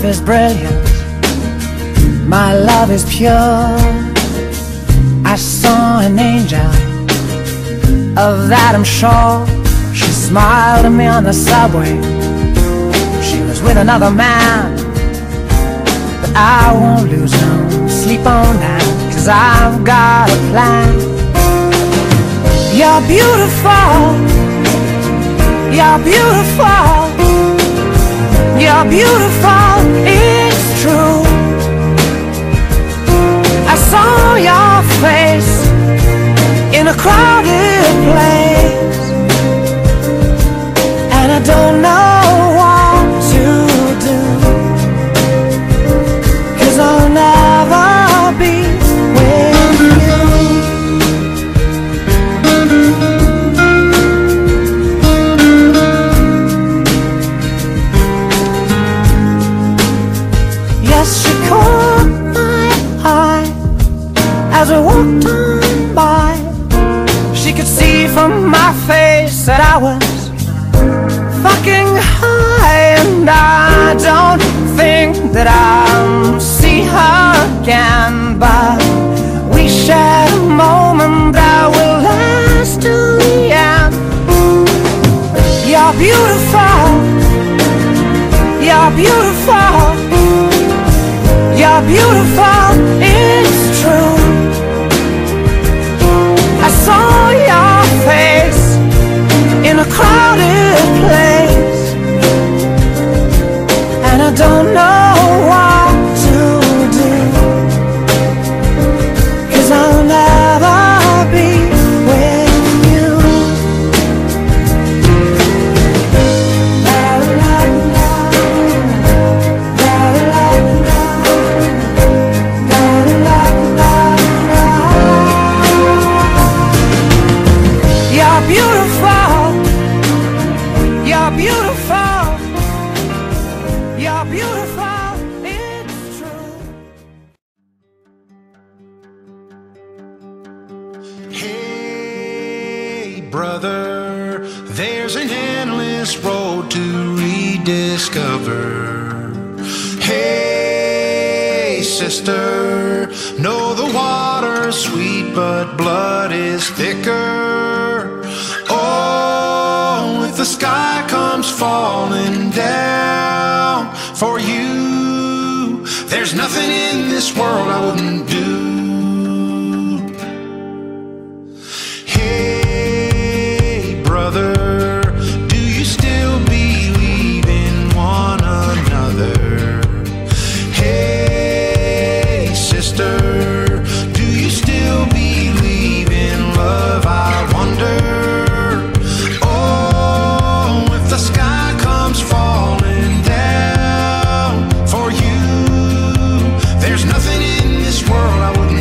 is brilliant, my love is pure. I saw an angel, of that I'm sure. She smiled at me on the subway. She was with another man, but I won't lose no sleep on that, 'cause I've got a plan. You're beautiful, you're beautiful, you're beautiful, it's true. I saw your face in a crowded place, and I don't know what to do, 'cause I'll never be with you. Yes, she caught my eye as I walked on by. She could see from my face that I was fucking high, and I don't think that I'll see her again, but we shared a moment that will last till the end. You're beautiful, you're beautiful, you're beautiful, it's true. I saw your face in a crowded place, and I don't know what to do, 'cause I'll never be with you. La la la, la la la, la la la la. You're beautiful, you're beautiful, you're beautiful, it's true. Hey, brother, there's an endless road to rediscover. Hey, sister, know the water's sweet, but blood is thicker. Oh, if the sky comes falling down for you, there's nothing in this world I wouldn't do. Hey, brother, do you still believe in one another? Hey, sister, do you still believe in love? I wonder. Oh, if the sky comes falling down for you, there's nothing in this world I wouldn't